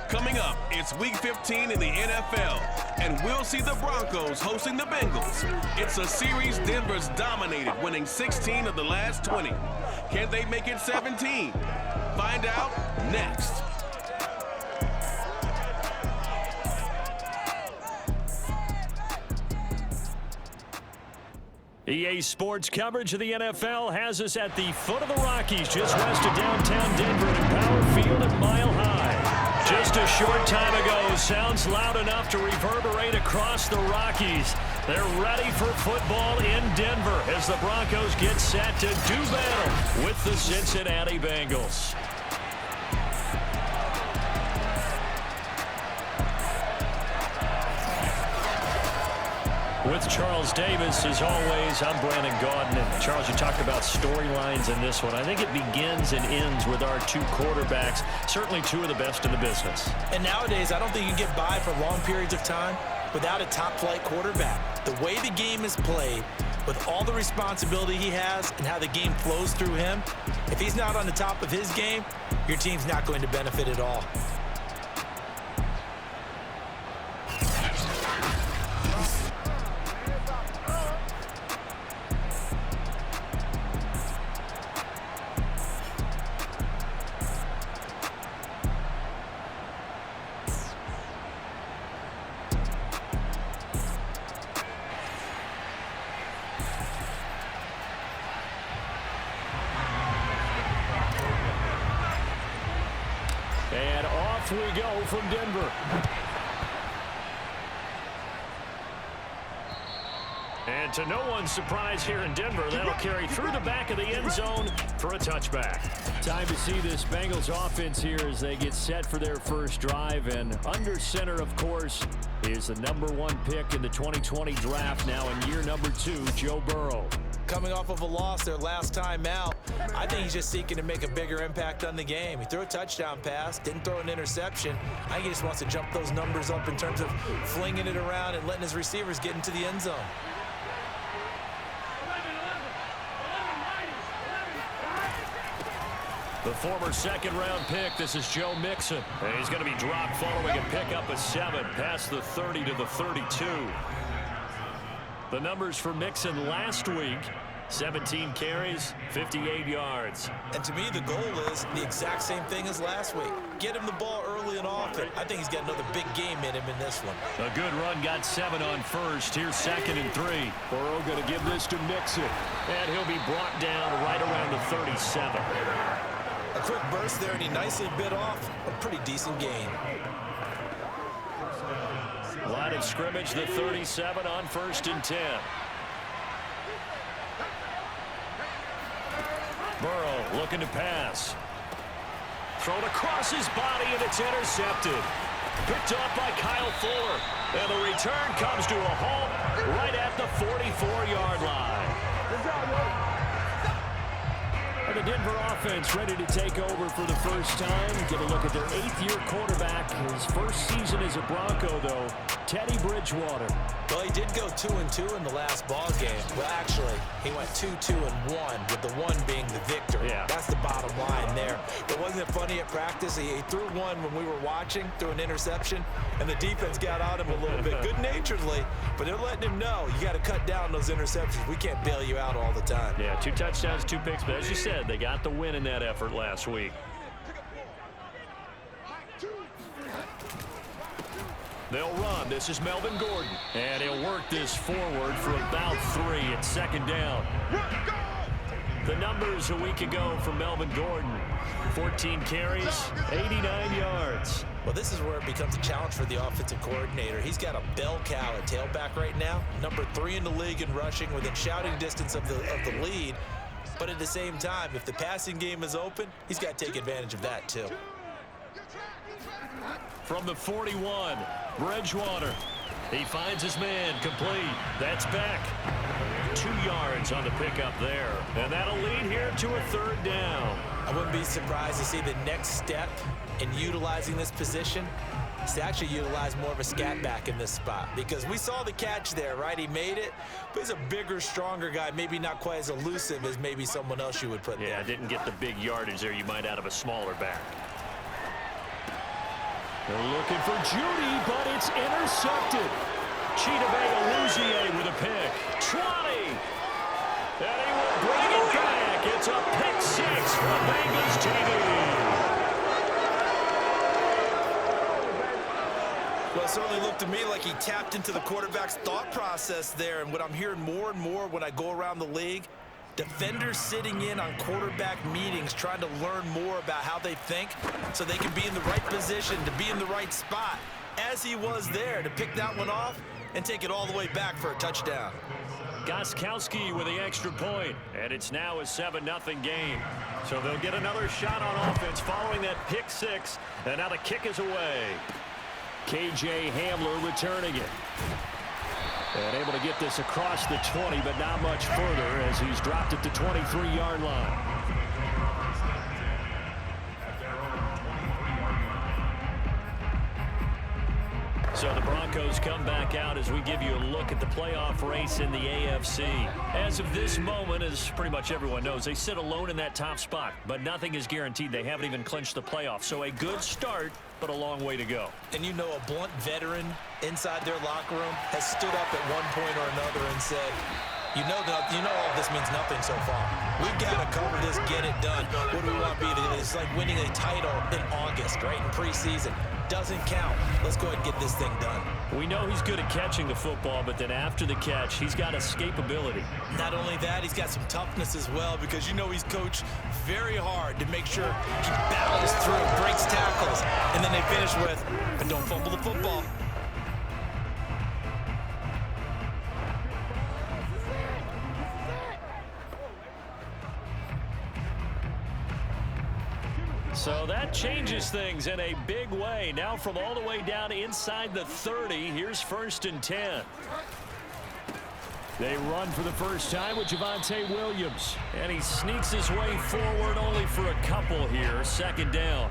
Coming up, it's Week 15 in the NFL, and we'll see the Broncos hosting the Bengals. It's a series Denver's dominated, winning 16 of the last 20. Can they make it 17? Find out next. EA Sports coverage of the NFL has us at the foot of the Rockies, just west of downtown Denver at Power Field at Mile High. Just a short time ago, sounds loud enough to reverberate across the Rockies. They're ready for football in Denver as the Broncos get set to do battle with the Cincinnati Bengals. With Charles Davis, as always, I'm Brandon Gordon. And Charles, you talked about storylines in this one. I think it begins and ends with our two quarterbacks, certainly two of the best in the business. And nowadays, I don't think you can get by for long periods of time without a top-flight quarterback. The way the game is played, with all the responsibility he has and how the game flows through him, if he's not on the top of his game, your team's not going to benefit at all. And off we go from Denver. And to no one's surprise here in Denver, that'll carry through the back of the end zone for a touchback. Time to see this Bengals offense here as they get set for their first drive. And under center, of course, is the #1 pick in the 2020 draft, now in year number 2, Joe Burrow. Coming off of a loss their last time out, I think he's just seeking to make a bigger impact on the game. He threw a touchdown pass, didn't throw an interception. I think he just wants to jump those numbers up in terms of flinging it around and letting his receivers get into the end zone. The former second-round pick, this is Joe Mixon. And he's going to be dropped following a pickup of 7 past the 30 to the 32. The numbers for Mixon last week, 17 carries, 58 yards. And to me, the goal is the exact same thing as last week. Get him the ball early and often. I think he's got another big game in him in this one. A good run, got 7 on first. Here's 2nd and 3. Burrow going to give this to Mixon. And he'll be brought down right around the 37. A quick burst there, and he nicely bit off a pretty decent gain. Line of scrimmage, the 37 on 1st and 10. Burrow looking to pass. Thrown across his body, and it's intercepted. Picked off by Kyle Fuller. And the return comes to a halt right at the 44-yard line. And the Denver offense ready to take over for the first time. Get a look at their 8th-year quarterback. His first season as a Bronco, though, Teddy Bridgewater. Well, he did go 2-2 in the last ball game. Well, actually, he went 2-2-1, with the 1 being the victory. Yeah. That's the bottom line there. But wasn't it funny at practice? He threw one when we were watching, threw an interception, and the defense got on him a little bit, good-naturedly. But they're letting him know, you got to cut down those interceptions. We can't bail you out all the time. Yeah, 2 touchdowns, 2 picks. But as you said, they got the win in that effort last week. They'll run. This is Melvin Gordon. And he'll work this forward for about 3 at 2nd down. The numbers a week ago from Melvin Gordon. 14 carries, 89 yards. Well, this is where it becomes a challenge for the offensive coordinator. He's got a bell cow at tailback right now. Number 3 in the league in rushing, within shouting distance of the lead. But at the same time, if the passing game is open, he's got to take advantage of that too. From the 41, Bridgewater. He finds his man, complete. That's back. 2 yards on the pickup there. And that'll lead here to a 3rd down. I wouldn't be surprised to see the next step in utilizing this position is to actually utilize more of a scat back in this spot. Because we saw the catch there, right? He made it, but he's a bigger, stronger guy, maybe not quite as elusive as maybe someone else you would put there. Yeah, didn't get the big yardage there you might out of a smaller back. They're looking for Judy, but it's intercepted. Chidobe with a pick. 20. And he will bring it back. It's a pick 6 for Bengals TV. Well, it certainly looked to me like he tapped into the quarterback's thought process there. And what I'm hearing more and more when I go around the league, defenders sitting in on quarterback meetings trying to learn more about how they think so they can be in the right position to be in the right spot, as he was there to pick that one off and take it all the way back for a touchdown. Gostkowski with the extra point, and it's now a 7-0 game. So they'll get another shot on offense following that pick 6, and now the kick is away. KJ Hamler returning it. And able to get this across the 20, but not much further as he's dropped at the 23-yard line. So the Broncos come back out as we give you a look at the playoff race in the AFC. As of this moment, as pretty much everyone knows, they sit alone in that top spot, but nothing is guaranteed. They haven't even clinched the playoffs. So a good start, but a long way to go. And you know, a blunt veteran inside their locker room has stood up at one point or another and said, you know all this means nothing so far. We've got to cover this, get it done. What do we want to be? It's like winning a title in August, right, in preseason. Doesn't count. Let's go ahead and get this thing done. We know he's good at catching the football, but then after the catch, he's got escapability. Not only that, he's got some toughness as well, because you know he's coached very hard to make sure he battles through, breaks tackles, and then they finish with, but don't fumble the football. So that changes things in a big way. Now from all the way down inside the 30, here's 1st and 10. They run for the first time with Javonte Williams. And he sneaks his way forward only for a couple here. 2nd down.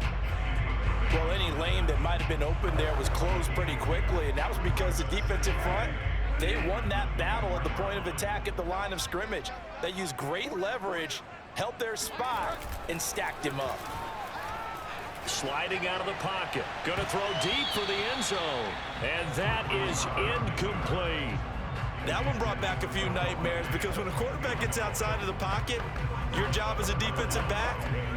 Well, any lane that might have been open there was closed pretty quickly, and that was because the defensive front, they won that battle at the point of attack at the line of scrimmage. They used great leverage, held their spot, and stacked him up. Sliding out of the pocket. Going to throw deep for the end zone. And that is incomplete. That one brought back a few nightmares, because when a quarterback gets outside of the pocket, your job as a defensive back,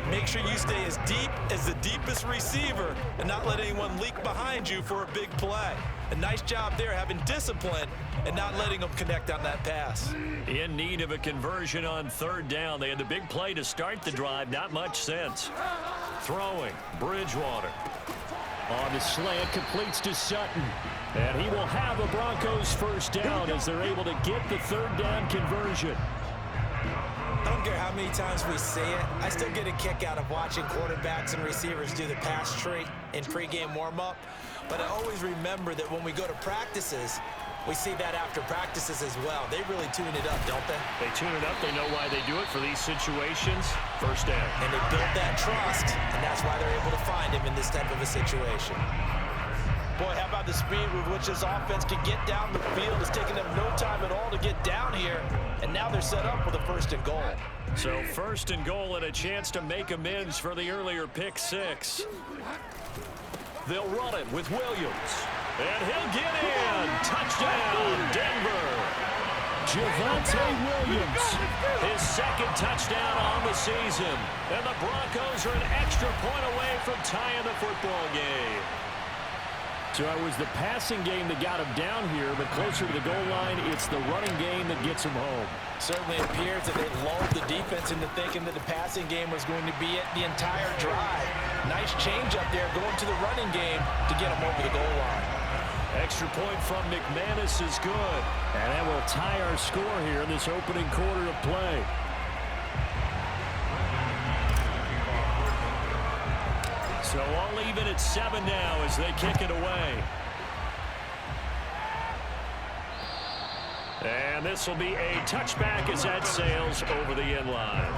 make sure you stay as deep as the deepest receiver and not let anyone leak behind you for a big play. A nice job there, having discipline and not letting them connect on that pass. In need of a conversion on 3rd down. They had the big play to start the drive. Not much sense. Throwing. Bridgewater. On the slant, completes to Sutton. And he will have a Broncos 1st down as they're able to get the 3rd down conversion. I don't care how many times we say it, I still get a kick out of watching quarterbacks and receivers do the pass tree in pregame warm-up. But I always remember that when we go to practices, we see that after practices as well. They really tune it up, don't they? They tune it up. They know why they do it for these situations. 1st down. And they build that trust, and that's why they're able to find him in this type of a situation. Boy, how about the speed with which this offense can get down the field? It's taking them no time at all to get down here, and now they're set up with a 1st and goal. So 1st and goal and a chance to make amends for the earlier pick 6. They'll run it with Williams. And he'll get in. Touchdown, Denver. Javonte Williams, his 2nd touchdown on the season. And the Broncos are an extra point away from tying the football game. So it was the passing game that got him down here, but closer to the goal line, it's the running game that gets him home. Certainly appears that they lulled the defense into thinking that the passing game was going to be it the entire drive. Nice change up there going to the running game to get him over the goal line. Extra point from McManus is good. And that will tie our score here in this opening quarter of play. So all even at 7 now as they kick it away. And this will be a touchback as that sails over the end line.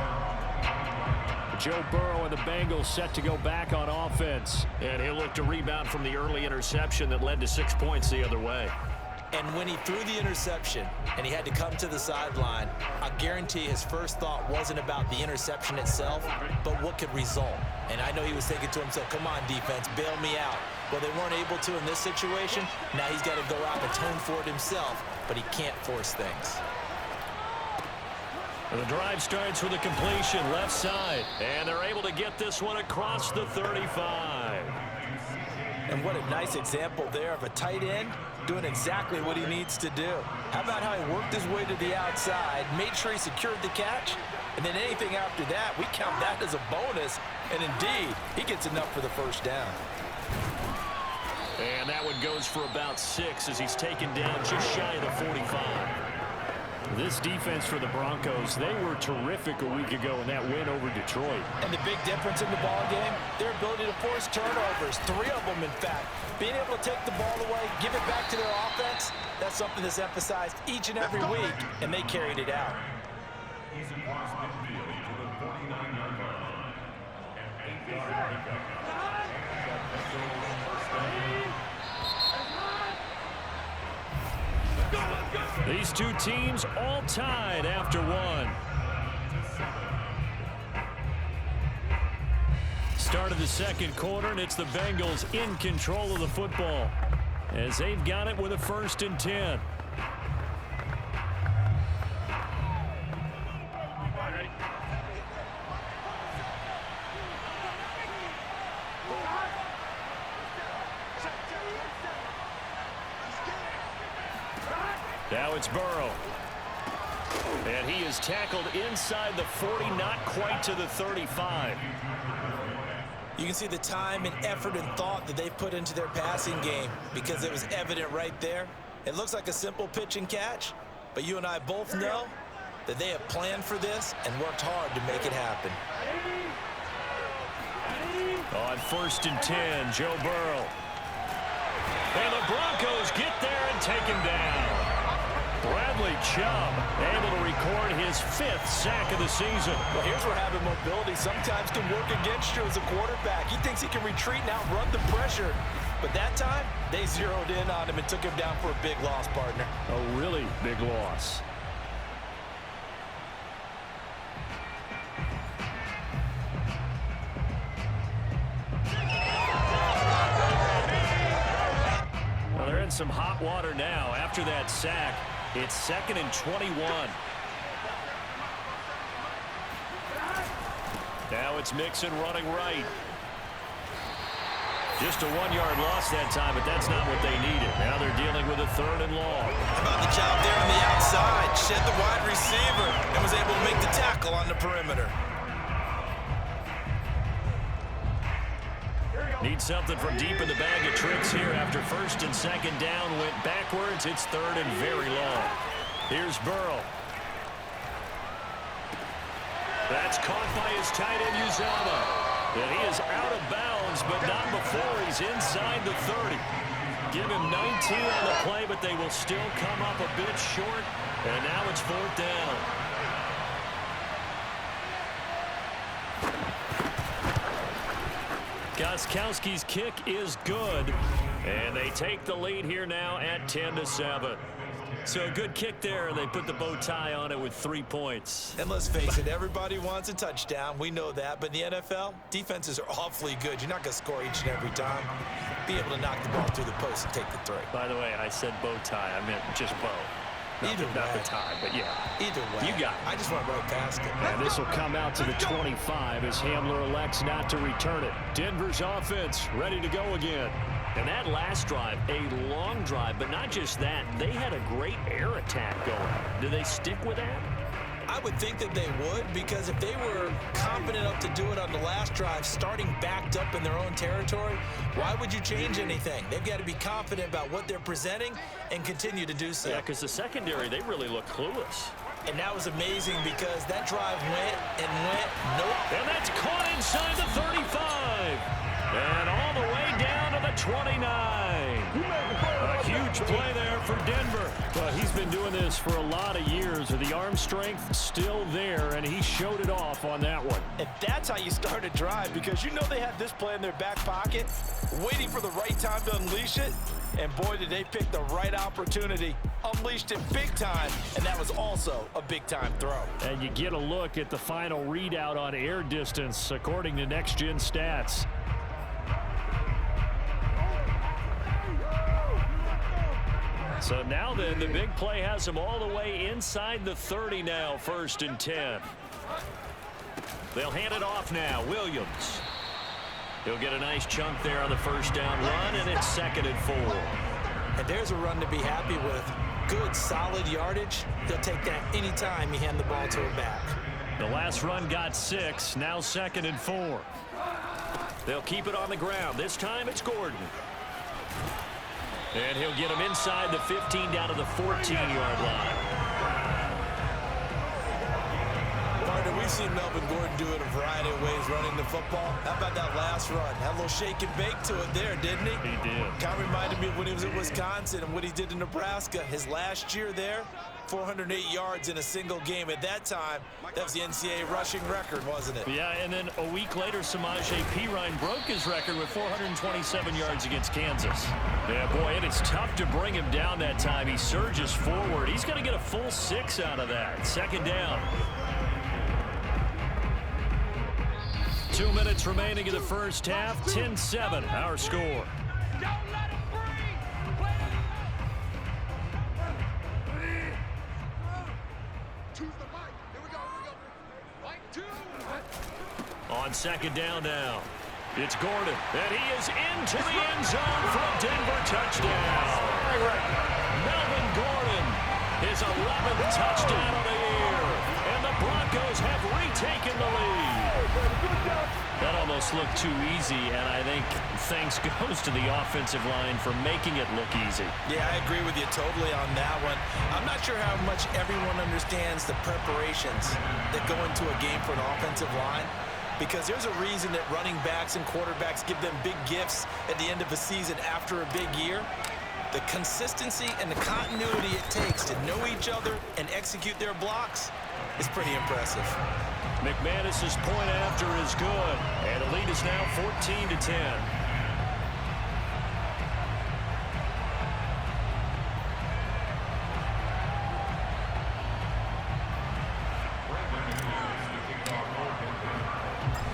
Joe Burrow and the Bengals set to go back on offense. And he'll look to rebound from the early interception that led to 6 points the other way. And when he threw the interception and he had to come to the sideline, I guarantee his first thought wasn't about the interception itself, but what could result. And I know he was thinking to himself, come on, defense, bail me out. Well, they weren't able to in this situation. Now he's got to go out and atone for it himself, but he can't force things. The drive starts with a completion left side, and they're able to get this one across the 35. And what a nice example there of a tight end doing exactly what he needs to do. How about how he worked his way to the outside, made sure he secured the catch, and then anything after that, we count that as a bonus, and indeed, he gets enough for the first down. And that one goes for about 6 as he's taken down just shy of the 45. This defense for the Broncos, they were terrific a week ago in that win over Detroit. And the big difference in the ball game, their ability to force turnovers, 3 of them in fact. Being able to take the ball away, give it back to their offense, that's something that's emphasized each and every week, and they carried it out. These two teams all tied after one. Start of the second quarter, and it's the Bengals in control of the football as they've got it with a 1st and 10. Now it's Burrow. And he is tackled inside the 40, not quite to the 35. You can see the time and effort and thought that they've put into their passing game because it was evident right there. It looks like a simple pitch and catch, but you and I both know that they have planned for this and worked hard to make it happen. On 1st and 10, Joe Burrow. And the Broncos get there and take him down. Bradley Chubb able to record his 5th sack of the season. Well, here's where having mobility sometimes can work against you as a quarterback. He thinks he can retreat and outrun the pressure. But that time, they zeroed in on him and took him down for a big loss, partner. A really big loss. Well, they're in some hot water now after that sack. It's 2nd and 21. Now it's Mixon running right. Just a 1-yard loss that time, but that's not what they needed. Now they're dealing with a 3rd and long. How about the job there on the outside? Shed the wide receiver and was able to make the tackle on the perimeter. Need something from deep in the bag of tricks here after 1st and 2nd down. Went backwards. It's 3rd and very long. Here's Burrow. That's caught by his tight end, Uzama. And he is out of bounds, but not before he's inside the 30. Give him 19 on the play, but they will still come up a bit short. And now it's 4th down. Gostkowski's kick is good, and they take the lead here now at 10-7. So a good kick there, and they put the bow tie on it with 3 points. And let's face it, everybody wants a touchdown. We know that. But in the NFL, defenses are awfully good. You're not going to score each and every time. Be able to knock the ball through the post and take the throw. By the way, I said bow tie. I meant just bow. Not the tie, but yeah. Either way. You got it. I just went right past it. And this will come out to the 25 as Hamler elects not to return it. Denver's offense ready to go again. And that last drive, a long drive, but not just that. They had a great air attack going. Do they stick with that? I would think that they would, because if they were confident enough to do it on the last drive, starting backed up in their own territory, why would you change anything? They've got to be confident about what they're presenting and continue to do so. Yeah, because the secondary, they really look clueless. And that was amazing because that drive went and went, nope. And that's caught inside the 35. And all the way down to the 29. A huge play there for Denver. Well, he's been doing this for a lot of years. The arm strength still there, and he showed it off on that one. And that's how you start a drive, because you know they have this play in their back pocket, waiting for the right time to unleash it. And boy, did they pick the right opportunity. Unleashed it big time, and that was also a big-time throw. And you get a look at the final readout on air distance, according to Next Gen Stats. So now then, the big play has him all the way inside the 30 now, 1st and 10. They'll hand it off now. Williams. He'll get a nice chunk there on the 1st down run, and it's 2nd and 4. And there's a run to be happy with. Good, solid yardage. He'll take that anytime you hand the ball to a back. The last run got 6, now 2nd and 4. They'll keep it on the ground. This time it's Gordon. And he'll get him inside the 15 down to the 14-yard line. Partner, we've seen Melvin Gordon do it a variety of ways running the football. How about that last run? Had a little shake and bake to it there, didn't he? He did. Kind of reminded me of when he was in Wisconsin and what he did in Nebraska. His last year there, 408 yards in a single game. At that time, that was the NCAA rushing record, wasn't it? Yeah, and then a week later, Samaje Perine broke his record with 427 yards against Kansas. Yeah, boy, it is tough to bring him down that time. He surges forward. He's going to get a full 6 out of that. 2nd down. 2 minutes remaining in the 1st half. 10-7, our score. On 2nd down now, it's Gordon, and he is into the end zone for a Denver touchdown. Melvin Gordon, his 11th touchdown of the year, and the Broncos have retaken the lead. That almost looked too easy, and I think thanks goes to the offensive line for making it look easy. Yeah, I agree with you totally on that one. I'm not sure how much everyone understands the preparations that go into a game for an offensive line, because there's a reason that running backs and quarterbacks give them big gifts at the end of a season after a big year. The consistency and the continuity it takes to know each other and execute their blocks is pretty impressive. McManus's point after is good, and the lead is now 14-10.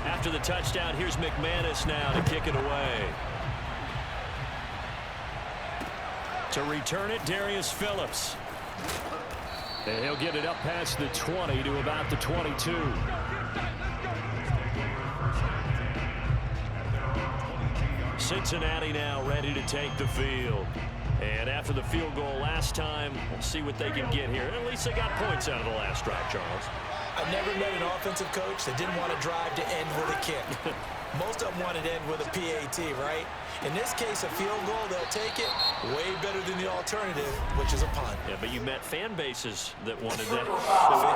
After the touchdown, here's McManus now to kick it away. To return it, Darius Phillips. And he'll get it up past the 20 to about the 22. Cincinnati now ready to take the field. And after the field goal last time, we'll see what they can get here. At least they got points out of the last drive, Charles. I've never met an offensive coach that didn't want to drive to end with a kick. Most of them wanted to end with a PAT, right? In this case, a field goal, they'll take it way better than the alternative, which is a punt. Yeah, but you met fan bases that wanted that, that weren't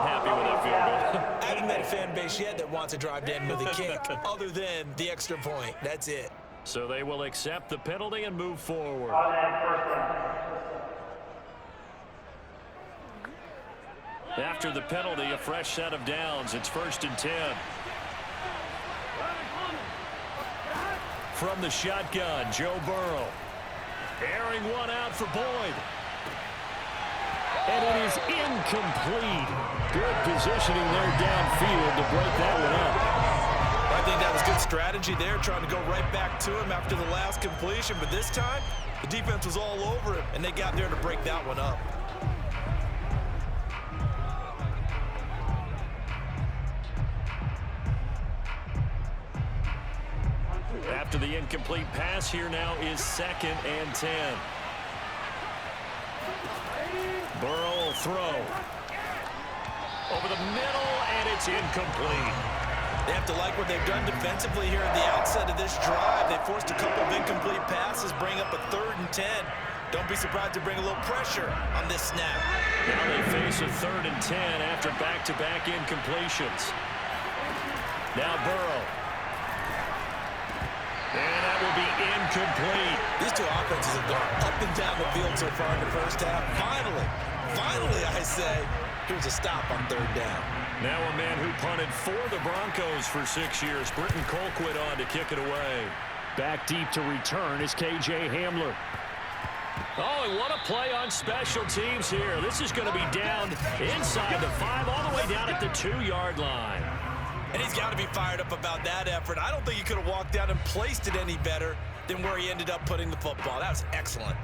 happy with that field goal. I haven't met a fan base yet that wants to drive to end with a kick, other than the extra point. That's it. So they will accept the penalty and move forward. After the penalty, a fresh set of downs. It's 1st and 10. From the shotgun, Joe Burrow. Airing one out for Boyd. And it is incomplete. Good positioning there downfield to break that one up. I think that was good strategy there, trying to go right back to him after the last completion. But this time, the defense was all over him, and they got there to break that one up. After the incomplete pass, here now is 2nd and 10. Burrow will throw. Over the middle, and it's incomplete. They have to like what they've done defensively here at the outset of this drive. They forced a couple of incomplete passes, bring up a 3rd and 10. Don't be surprised to bring a little pressure on this snap. Now they face a 3rd and 10 after back-to-back incompletions. Now Burrow. And that will be incomplete. These two offenses have gone up and down the field so far in the 1st half. Finally, I say, here's a stop on 3rd down. Now a man who punted for the Broncos for 6 years, Britton Colquitt on to kick it away. Back deep to return is K.J. Hamler. Oh, and what a play on special teams here. This is going to be down inside the 5, all the way down at the 2-yard line. And he's got to be fired up about that effort. I don't think he could have walked down and placed it any better than where he ended up putting the football. That was excellent.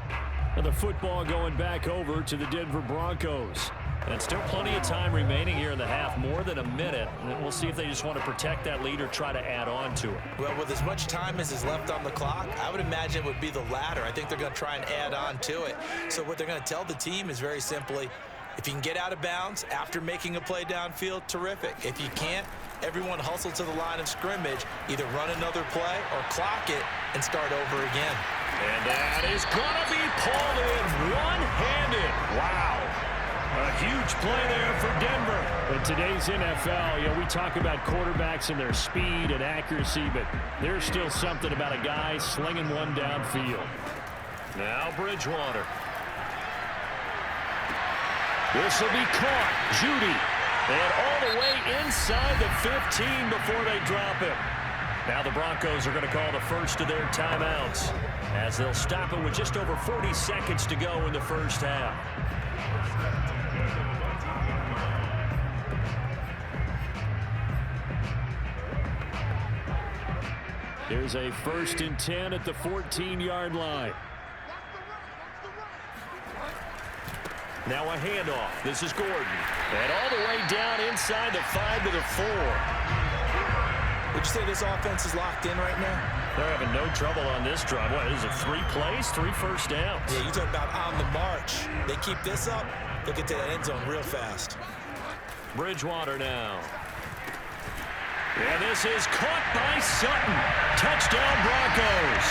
And the football going back over to the Denver Broncos. And still plenty of time remaining here in the half, more than a minute. And we'll see if they just want to protect that lead or try to add on to it. Well, with as much time as is left on the clock, I would imagine it would be the latter. I think they're going to try and add on to it. So what they're going to tell the team is very simply, if you can get out of bounds after making a play downfield, terrific. If you can't, everyone hustle to the line of scrimmage, either run another play or clock it and start over again. And that is going to be pulled in one-handed. Wow. A huge play there for Denver. In today's NFL, we talk about quarterbacks and their speed and accuracy, but there's still something about a guy slinging one downfield. Now Bridgewater. This will be caught. Judy. And all the way inside the 15 before they drop him. Now the Broncos are going to call the first of their timeouts as they'll stop it with just over 40 seconds to go in the first half. Here's a 1st and 10 at the 14-yard line. Now a handoff. This is Gordon. And all the way down inside the 5 to the 4. Would you say this offense is locked in right now? They're having no trouble on this drive. What is it, 3 plays, 3 first downs? Yeah, you talk about on the march. They keep this up, they'll get to that end zone real fast. Bridgewater now. And this is caught by Sutton. Touchdown Broncos.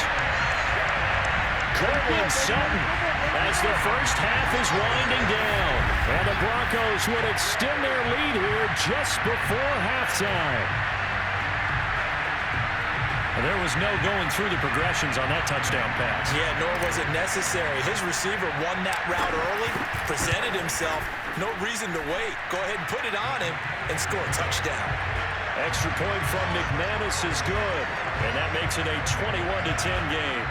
Cortland Sutton as the first half is winding down. And the Broncos would extend their lead here just before halftime. There was no going through the progressions on that touchdown pass. Yeah, nor was it necessary. His receiver won that route early, presented himself. No reason to wait. Go ahead and put it on him and score a touchdown. Extra point from McManus is good. And that makes it a 21-10 game.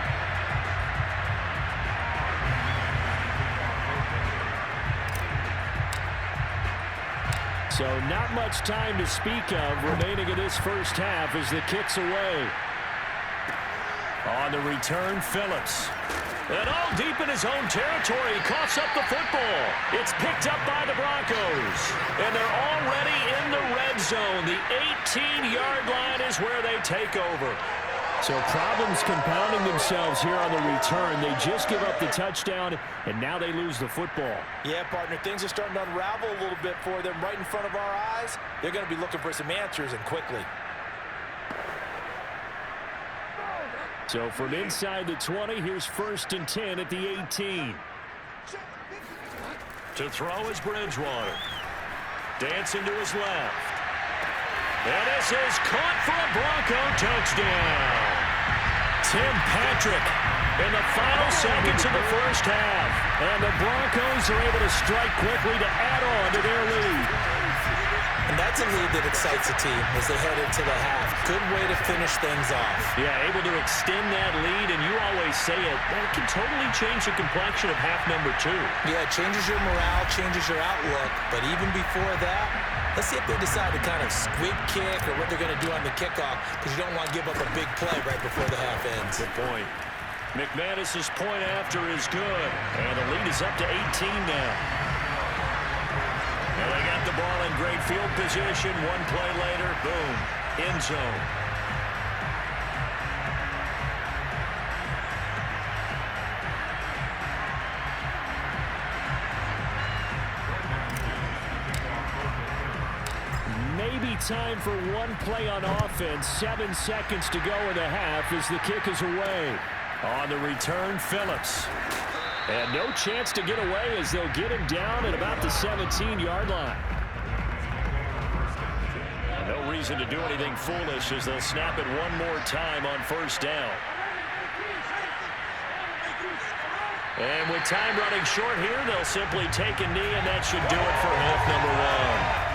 So not much time to speak of remaining in this first half as the kick's away. On the return, Phillips. And all deep in his own territory, he coughs up the football. It's picked up by the Broncos. And they're already in the red zone. The 18-yard line is where they take over. So problems compounding themselves here on the return. They just give up the touchdown, and now they lose the football. Yeah, partner, things are starting to unravel a little bit for them right in front of our eyes. They're going to be looking for some answers, and quickly. So from inside the 20, here's 1st and 10 at the 18. To throw is Bridgewater. Dancing to his left. And this is caught for a Bronco touchdown. Tim Patrick in the final seconds of the first half. And the Broncos are able to strike quickly to add on to their lead. And that's a lead that excites a team as they head into the half. Good way to finish things off. Yeah, able to extend that lead, and you always say it, that can totally change the complexion of half number 2. Yeah, it changes your morale, changes your outlook. But even before that, let's see if they decide to kind of squib kick or what they're going to do on the kickoff, because you don't want to give up a big play right before the half ends. Good point. McManus's point after is good, and the lead is up to 18 now. And they got the ball in great field position. One play later, boom, end zone. Maybe time for one play on offense. 7 seconds to go in the half as the kick is away. On the return, Phillips. And no chance to get away as they'll get him down at about the 17-yard line. And no reason to do anything foolish as they'll snap it one more time on first down. And with time running short here, they'll simply take a knee, and that should do it for half number 1.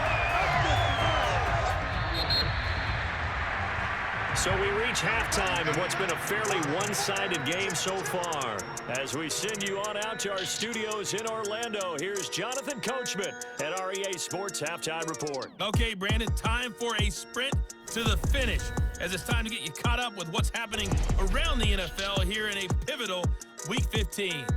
So we reach halftime in what's been a fairly one-sided game so far. As we send you on out to our studios in Orlando, here's Jonathan Coachman at REA Sports Halftime Report. Okay, Brandon, time for a sprint to the finish, as it's time to get you caught up with what's happening around the NFL here in a pivotal Week 15.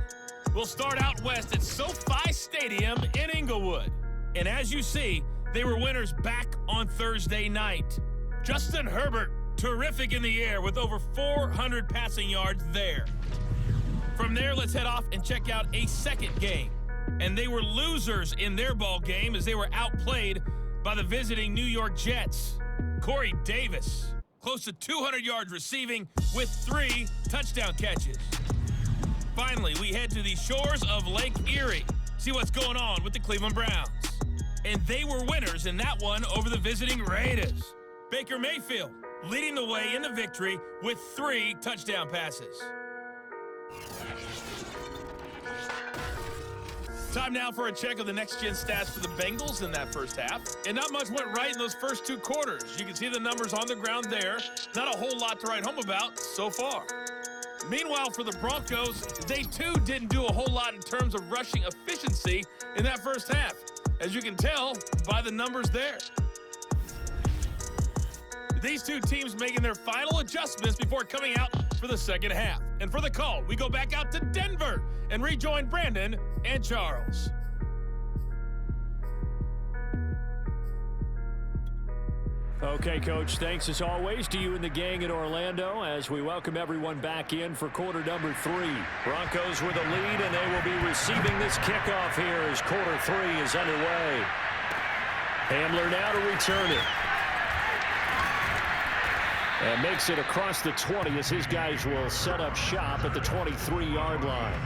We'll start out west at SoFi Stadium in Inglewood. And as you see, they were winners back on Thursday night. Justin Herbert, terrific in the air with over 400 passing yards there. From there, let's head off and check out a second game. And they were losers in their ball game as they were outplayed by the visiting New York Jets. Corey Davis, close to 200 yards receiving with 3 touchdown catches. Finally, we head to the shores of Lake Erie, see what's going on with the Cleveland Browns. And they were winners in that one over the visiting Raiders. Baker Mayfield leading the way in the victory with 3 touchdown passes. Time now for a check of the next-gen stats for the Bengals in that first half. And not much went right in those first 2 quarters. You can see the numbers on the ground there. Not a whole lot to write home about so far. Meanwhile, for the Broncos, they too didn't do a whole lot in terms of rushing efficiency in that first half, as you can tell by the numbers there. These 2 teams making their final adjustments before coming out for the second half. And for the call, we go back out to Denver and rejoin Brandon and Charles. Okay, Coach, thanks as always to you and the gang in Orlando as we welcome everyone back in for quarter number 3. Broncos with a lead, and they will be receiving this kickoff here as quarter 3 is underway. Hamler now to return it. And makes it across the 20 as his guys will set up shop at the 23-yard line.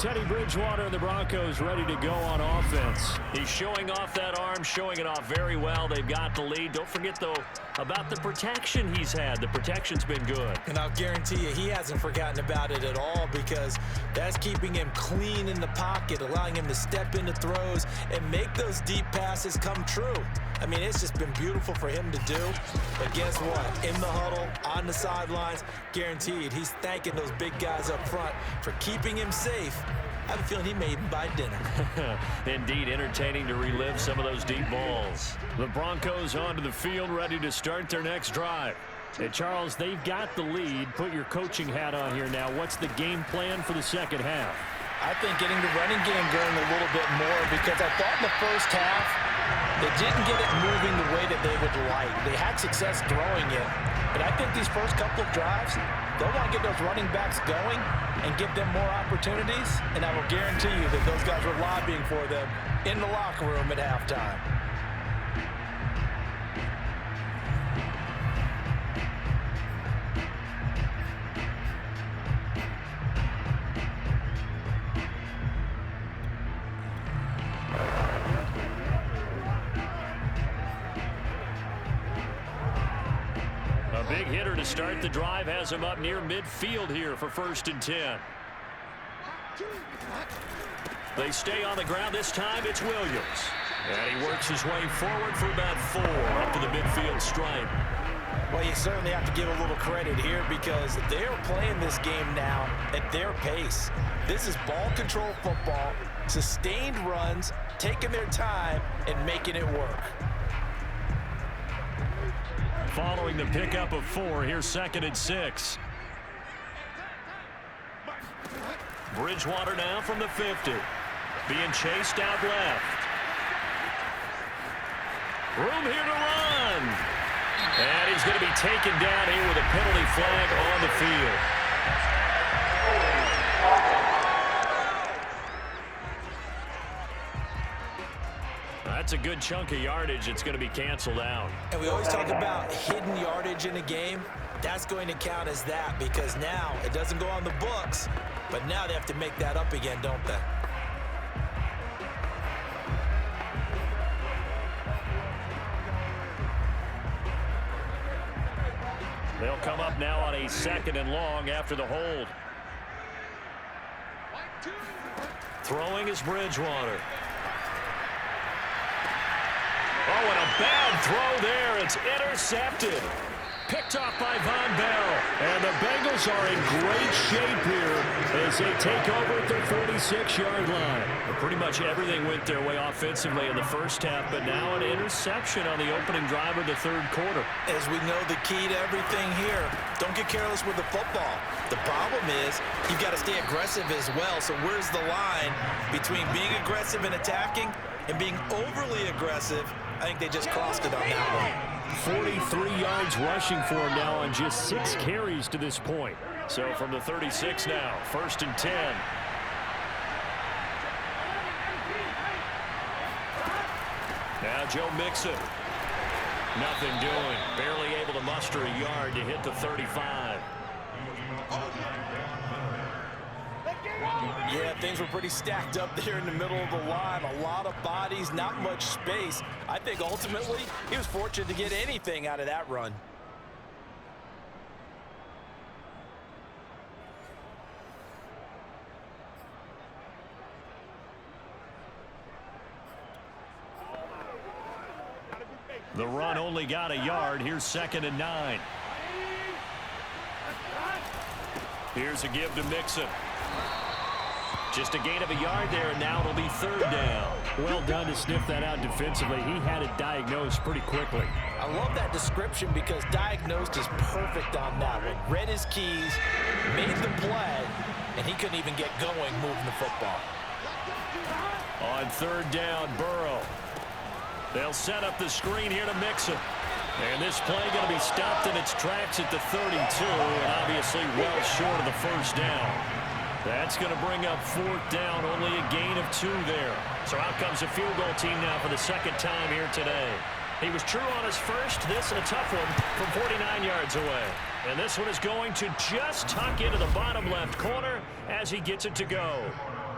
Teddy Bridgewater and the Broncos ready to go on offense. He's showing off that arm, showing it off very well. They've got the lead. Don't forget, though, about the protection he's had. The protection's been good. And I'll guarantee you he hasn't forgotten about it at all because that's keeping him clean in the pocket, allowing him to step into throws and make those deep passes come true. I mean, it's just been beautiful for him to do. But guess what? In the huddle, on the sidelines, guaranteed he's thanking those big guys up front for keeping him safe. I have a feeling he may even buy dinner. Indeed, entertaining to relive some of those deep balls. The Broncos onto the field, ready to start their next drive. And Charles, they've got the lead. Put your coaching hat on here now. What's the game plan for the second half? I think getting the running game going a little bit more because I thought in the first half they didn't get it moving the way that they would like. They had success throwing it, but I think these first couple of drives, they'll want to get those running backs going and give them more opportunities, and I will guarantee you that those guys were lobbying for them in the locker room at halftime. Big hitter to start the drive has him up near midfield here for 1st and 10. They stay on the ground. This time it's Williams. And he works his way forward for about 4 up to the midfield stripe. Well, you certainly have to give a little credit here because they're playing this game now at their pace. This is ball control football, sustained runs, taking their time and making it work. Following the pickup of 4, here's 2nd and 6. Bridgewater now from the 50. Being chased out left. Room here to run. And he's going to be taken down here with a penalty flag on the field. That's a good chunk of yardage. It's going to be canceled out. And we always talk about hidden yardage in a game. That's going to count as that because now it doesn't go on the books, but now they have to make that up again, don't they? They'll come up now on a 2nd and long after the hold. Throwing is Bridgewater. Oh, and a bad throw there. It's intercepted. Picked off by Von Bell. And the Bengals are in great shape here as they take over at their 46-yard line. Pretty much everything went their way offensively in the first half, but now an interception on the opening drive of the third quarter. As we know, the key to everything here, don't get careless with the football. The problem is you've got to stay aggressive as well. So where's the line between being aggressive and attacking and being overly aggressive? I think they just crossed it on that one. 43 yards rushing for him now on just 6 carries to this point. So from the 36 now, 1st and 10. Now Joe Mixon. Nothing doing. Barely able to muster a yard to hit the 35. Yeah, things were pretty stacked up there in the middle of the line. A lot of bodies, not much space. I think ultimately he was fortunate to get anything out of that run. The run only got a yard. Here's 2nd and 9. Here's a give to Mixon. Just a gain of a yard there, and now it'll be 3rd down. Well done to sniff that out defensively. He had it diagnosed pretty quickly. I love that description because diagnosed is perfect on that one. Read his keys, made the play, and he couldn't even get going moving the football. On 3rd down, Burrow. They'll set up the screen here to Mixon. And this play going to be stopped in its tracks at the 32, and obviously well short of the 1st down. That's going to bring up 4th down, only a gain of 2 there. So out comes a field goal team now for the 2nd time here today. He was true on his first. This a tough one from 49 yards away. And this one is going to just tuck into the bottom left corner as he gets it to go.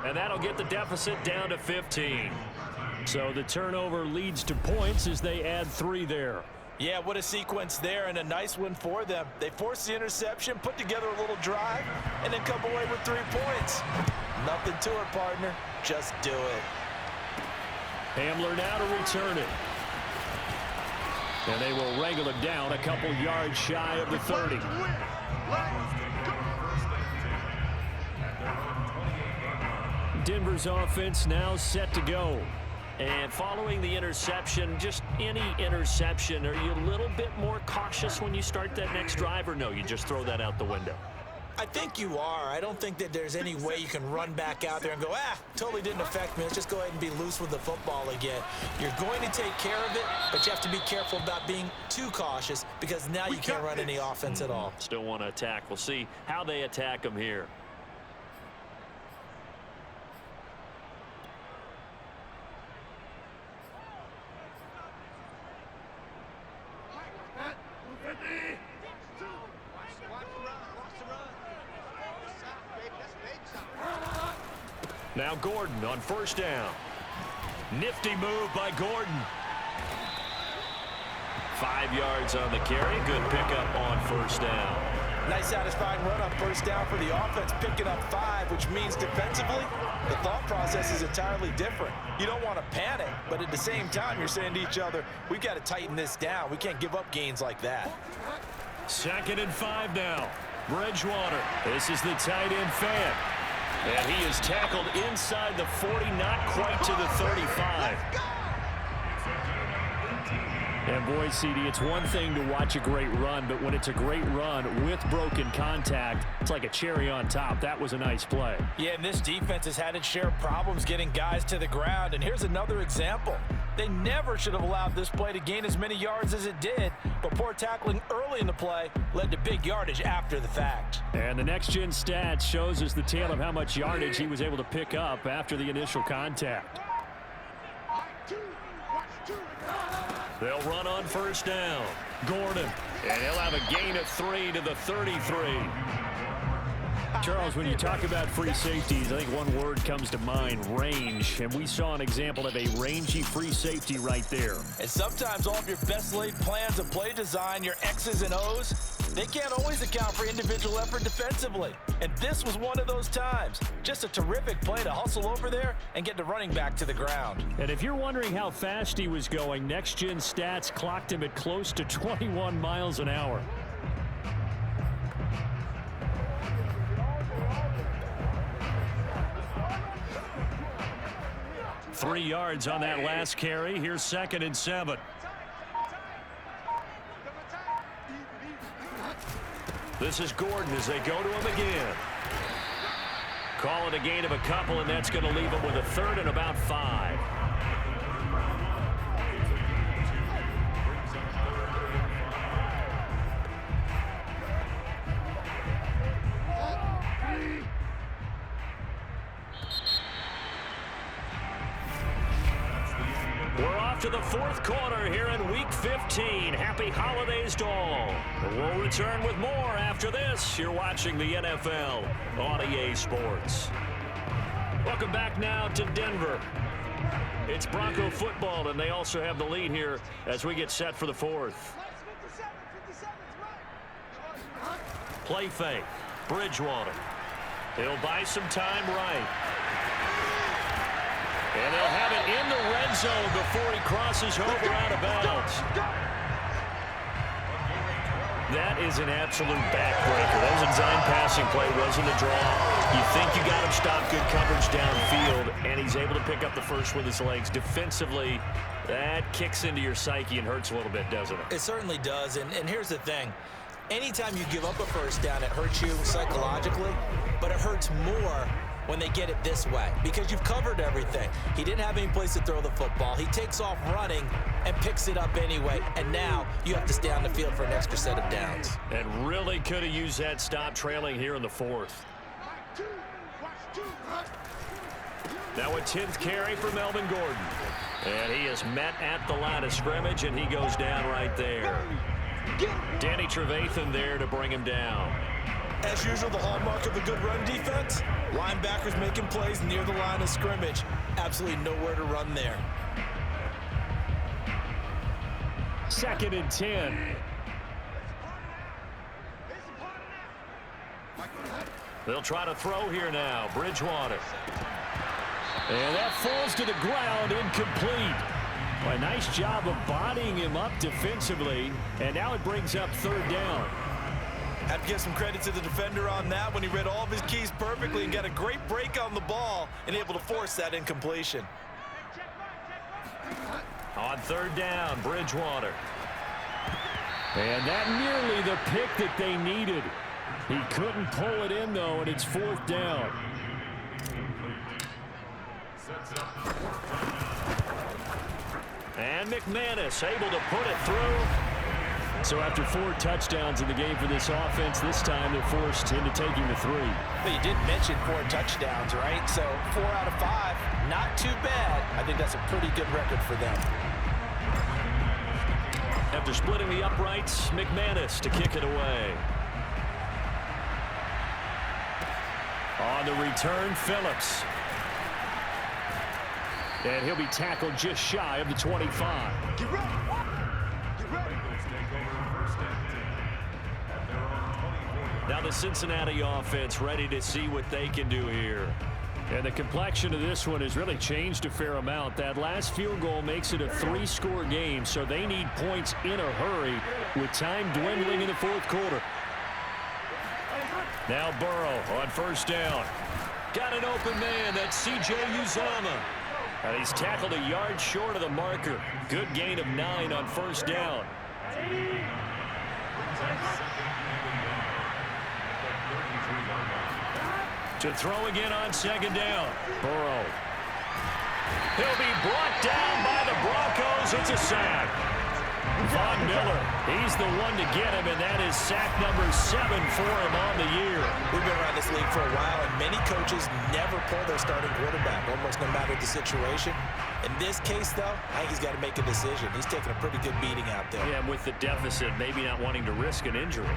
And that'll get the deficit down to 15. So the turnover leads to points as they add 3 there. Yeah, what a sequence there, and a nice one for them. They forced the interception, put together a little drive, and then come away with 3 points. Nothing to it, partner. Just do it. Hamler now to return it. And they will wrangle him down a couple yards shy of the 30. Denver's offense now set to go. And following the interception, just any interception, are you a little bit more cautious when you start that next drive, or no, you just throw that out the window? I think you are. I don't think that there's any way you can run back out there and go, totally didn't affect me. Let's just go ahead and be loose with the football again. You're going to take care of it, but you have to be careful about being too cautious because now you can't run any offense at all. Still want to attack. We'll see how they attack them here. Now Gordon on 1st down. Nifty move by Gordon. 5 yards on the carry. Good pickup on 1st down. Nice satisfying run on 1st down for the offense, picking up 5, which means defensively, the thought process is entirely different. You don't want to panic, but at the same time, you're saying to each other, we've got to tighten this down. We can't give up gains like that. 2nd and 5 now. Bridgewater. This is the tight end fan. And he is tackled inside the 40, not quite to the 35. And boy, CD, it's one thing to watch a great run, but when it's a great run with broken contact, it's like a cherry on top. That was a nice play. Yeah, and this defense has had its share of problems getting guys to the ground. And here's another example. They never should have allowed this play to gain as many yards as it did, but poor tackling early in the play led to big yardage after the fact. And the next-gen stats shows us the tale of how much yardage he was able to pick up after the initial contact. They'll run on 1st down. Gordon, and he'll have a gain of 3 to the 33. Charles, when you talk about free safeties, I think one word comes to mind, range. And we saw an example of a rangy free safety right there. And sometimes all of your best laid plans of play design, your X's and O's, they can't always account for individual effort defensively. And this was one of those times. Just a terrific play to hustle over there and get the running back to the ground. And if you're wondering how fast he was going, next-gen stats clocked him at close to 21 miles an hour. 3 yards on that last carry. Here's 2nd and 7. This is Gordon as they go to him again. Call it a gain of a couple, and that's going to leave him with a 3rd and about 5. We're off to the 4th quarter here in Week 15. Happy holidays to all. We'll return with more after this. You're watching the NFL on EA Sports. Welcome back now to Denver. It's Bronco football, and they also have the lead here as we get set for the 4th. Play fake. Bridgewater. He'll buy some time right. And they'll have it in the red zone before he crosses over out of bounds. That is an absolute backbreaker. That was a design passing play, wasn't a draw. You think you got him stopped, good coverage downfield, and he's able to pick up the first with his legs. Defensively, that kicks into your psyche and hurts a little bit, doesn't it? It certainly does, and here's the thing. Anytime you give up a first down, it hurts you psychologically, but it hurts more when they get it this way, because you've covered everything. He didn't have any place to throw the football. He takes off running and picks it up anyway, and now you have to stay on the field for an extra set of downs. And really could have used that stop trailing here in the 4th. Now a 10th carry for Melvin Gordon. And he is met at the line of scrimmage, and he goes down right there. Danny Trevathan there to bring him down. As usual, the hallmark of a good run defense, linebackers making plays near the line of scrimmage. Absolutely nowhere to run there. 2nd and 10. They'll try to throw here now. Bridgewater. And that falls to the ground, incomplete. Well, a nice job of bodying him up defensively, and now it brings up 3rd down. Have to give some credit to the defender on that when he read all of his keys perfectly and got a great break on the ball and able to force that incompletion. On 3rd down, Bridgewater. And that nearly the pick that they needed. He couldn't pull it in, though, and it's 4th down. And McManus able to put it through. So after 4 touchdowns in the game for this offense, this time they're forced into taking the 3. But you did mention 4 touchdowns, right? So 4 out of 5, not too bad. I think that's a pretty good record for them. After splitting the uprights, McManus to kick it away. On the return, Phillips. And he'll be tackled just shy of the 25. Get ready. Now the Cincinnati offense ready to see what they can do here. And the complexion of this one has really changed a fair amount. That last field goal makes it a 3-score game, so they need points in a hurry with time dwindling in the 4th quarter. Now Burrow on 1st down. Got an open man. That's C.J. Uzomah. And he's tackled a yard short of the marker. Good gain of 9 on 1st down. To throw again on 2nd down. Burrow. He'll be brought down by the Broncos. It's a sack. Von Miller, he's the one to get him, and that is sack number 7 for him on the year. We've been around this league for a while, and many coaches never pull their starting quarterback, almost no matter the situation. In this case, though, I think he's got to make a decision. He's taking a pretty good beating out there. Yeah, and with the deficit, maybe not wanting to risk an injury.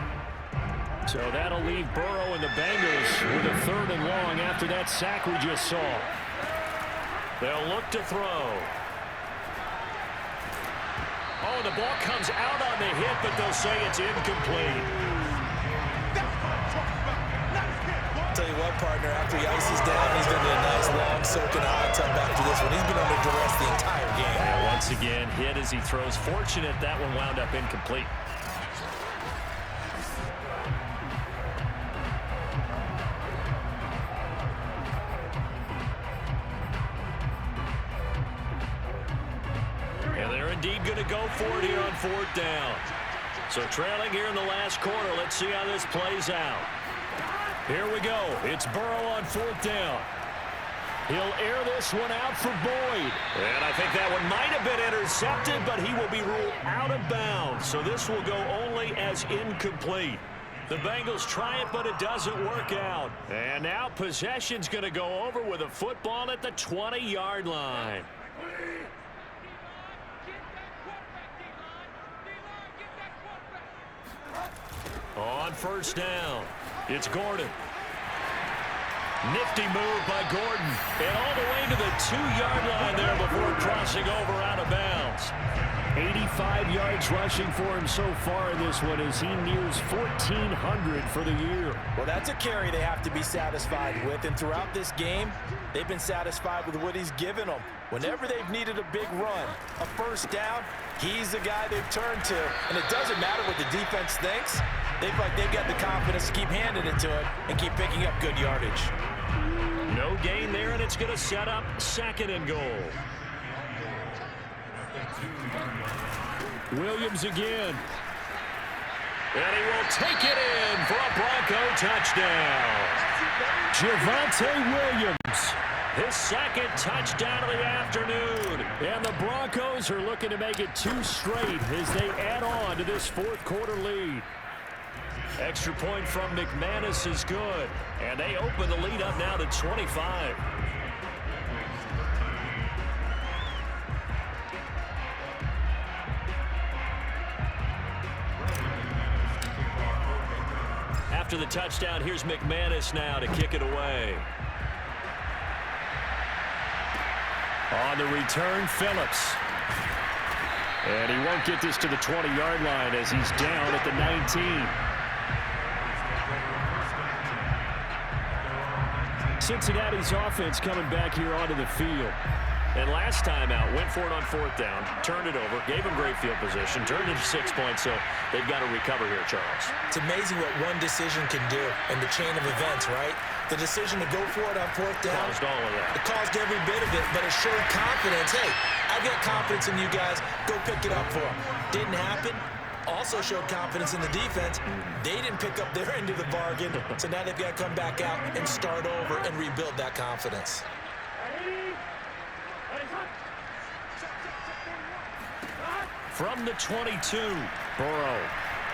So that'll leave Burrow and the Bengals with a 3rd and long after that sack we just saw. They'll look to throw. Oh, the ball comes out on the hit, but they'll say it's incomplete. Tell you what, partner, after he ices down, he's going to get a nice long soaking hot tub after this one. He's been under duress the entire game. Yeah, once again, hit as he throws. Fortunate that one wound up incomplete. indeed going to go for it here on 4th down. So trailing here in the last quarter. Let's see how this plays out. Here we go. It's Burrow on 4th down. He'll air this one out for Boyd. And I think that one might have been intercepted, but he will be ruled out of bounds. So this will go only as incomplete. The Bengals try it, but it doesn't work out. And now possession's going to go over with a football at the 20-yard line. On 1st down, it's Gordon. Nifty move by Gordon. And all the way to the 2-yard line there before crossing over out of bounds. 85 yards rushing for him so far in this one as he nears 1,400 for the year. Well, that's a carry they have to be satisfied with. And throughout this game, they've been satisfied with what he's given them. Whenever they've needed a big run, a 1st down, he's the guy they've turned to. And it doesn't matter what the defense thinks. They feel like they've got the confidence to keep handing it to it and keep picking up good yardage. No gain there, and it's going to set up 2nd and goal. Williams again. And he will take it in for a Bronco touchdown. Javonte Williams, his 2nd touchdown of the afternoon. And the Broncos are looking to make it 2 straight as they add on to this 4th quarter lead. Extra point from McManus is good. And they open the lead up now to 25. After the touchdown, here's McManus now to kick it away. On the return, Phillips. And he won't get this to the 20-yard line as he's down at the 19. Cincinnati's offense coming back here onto the field. And last time out, went for it on 4th down, turned it over, gave him great field position, turned it to 6 points, so they've got to recover here, Charles. It's amazing what one decision can do in the chain of events, right? The decision to go for it on 4th down. Caused all of that. It caused every bit of it, but it showed confidence. Hey, I've got confidence in you guys. Go pick it up for them. Didn't happen. Also showed confidence in the defense. They didn't pick up their end of the bargain, so now they've got to come back out and start over and rebuild that confidence. From the 22, Burrow.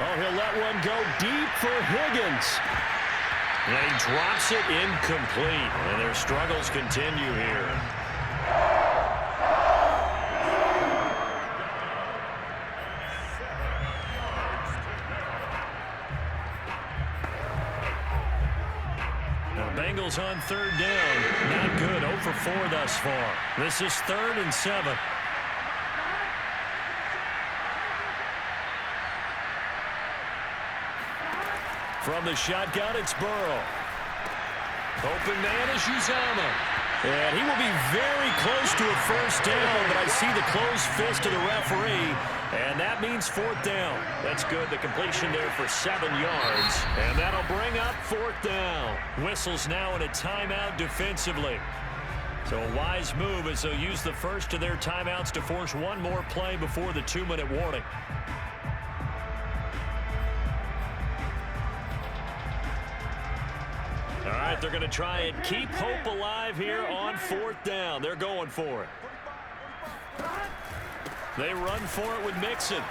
Oh, he'll let one go deep for Higgins. And he drops it incomplete. And their struggles continue here. The Bengals on 3rd down. Not good. 0 for 4 thus far. This is 3rd and 7. From the shotgun, it's Burrow. Open man is Uzama. And he will be very close to a 1st down, but I see the closed fist of the referee, and that means 4th down. That's good. The completion there for 7 yards, and that'll bring up 4th down. Whistles now in a timeout defensively. So a wise move as they'll use the first of their timeouts to force one more play before the 2-minute warning. All right, they're going to try and keep hope alive here on 4th down. They're going for it. They run for it with Mixon.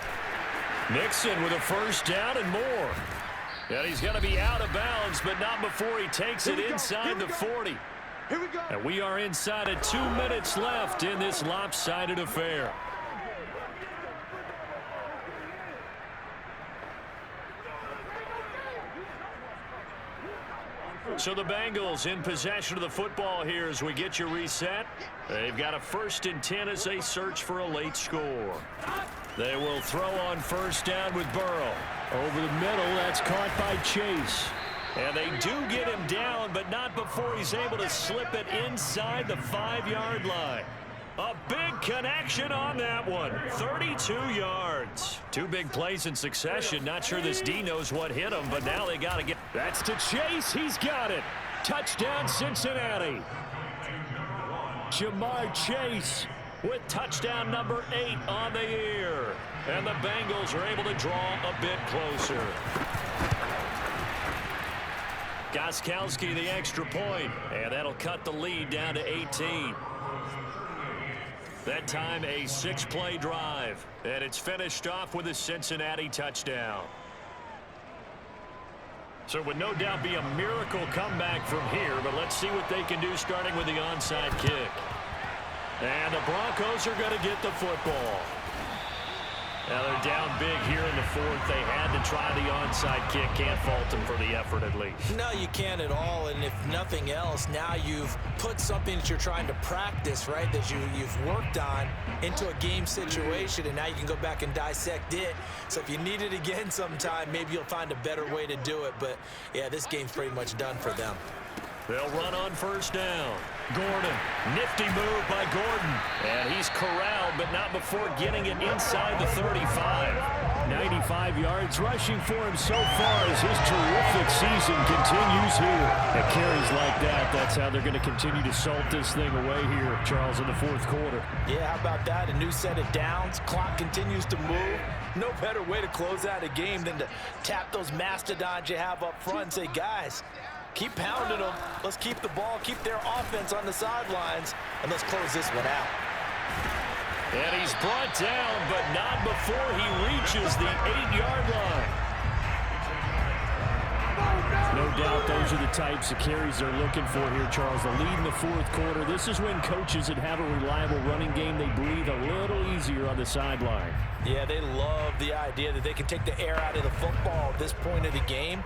Mixon with a 1st down and more. And he's going to be out of bounds, but not before he takes it inside the 40. And we are inside of 2 minutes left in this lopsided affair. So the Bengals in possession of the football here as we get you reset. They've got a 1st and 10 as they search for a late score. They will throw on 1st down with Burrow. Over the middle, that's caught by Chase. And they do get him down, but not before he's able to slip it inside the 5-yard line. A big connection on that one. 32 yards. 2 big plays in succession. Not sure this D knows what hit him, but now they got to get. That's to Chase. He's got it. Touchdown, Cincinnati. Jamar Chase with touchdown number 8 on the year. And the Bengals are able to draw a bit closer. Gostkowski the extra point, and that'll cut the lead down to 18. That time a 6-play drive, and it's finished off with a Cincinnati touchdown. So it would no doubt be a miracle comeback from here, but let's see what they can do starting with the onside kick. And the Broncos are going to get the football. Now they're down big here in the fourth. They had to try the onside kick. Can't fault them for the effort at least. No, you can't at all. And if nothing else, now you've put something that you're trying to practice, right, that you've worked on into a game situation, and now you can go back and dissect it. So if you need it again sometime, maybe you'll find a better way to do it. But, yeah, this game's pretty much done for them. They'll run on first down. Gordon, nifty move by Gordon. And he's corralled, but not before getting it inside the 35. 95 yards rushing for him so far as his terrific season continues here. At carries like that, that's how they're going to continue to salt this thing away here, Charles, in the fourth quarter. Yeah, how about that? A new set of downs. Clock continues to move. No better way to close out a game than to tap those mastodons you have up front and say, guys, keep pounding them. Let's keep the ball, keep their offense on the sidelines, and let's close this one out. And he's brought down, but not before he reaches the 8-yard line. No doubt those are the types of carries they're looking for here, Charles. The lead in the fourth quarter. This is when coaches that have a reliable running game, they breathe a little easier on the sideline. Yeah, they love the idea that they can take the air out of the football at this point of the game.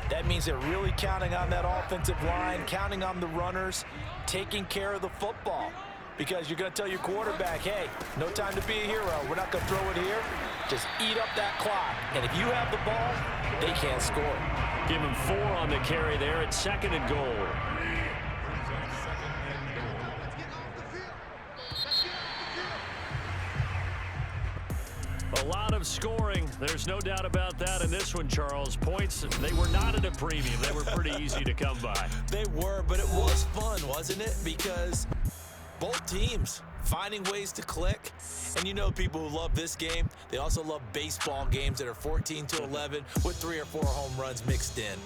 That means they're really counting on that offensive line, counting on the runners, taking care of the football. Because you're going to tell your quarterback, hey, no time to be a hero. We're not going to throw it here. Just eat up that clock. And if you have the ball, they can't score. Give him 4 on the carry there at 2nd and goal. A lot of scoring. There's no doubt about that in this one, Charles. Points, they were not at a premium. They were pretty easy to come by. They were, but it was fun, wasn't it? Because both teams finding ways to click. And you know people who love this game, they also love baseball games that are 14-11 with 3 or 4 home runs mixed in.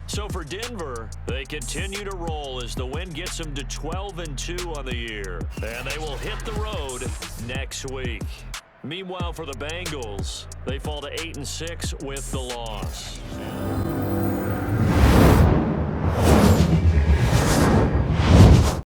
So for Denver, they continue to roll as the win gets them to 12-2 on the year. And they will hit the road next week. Meanwhile, for the Bengals, they fall to 8-6 with the loss.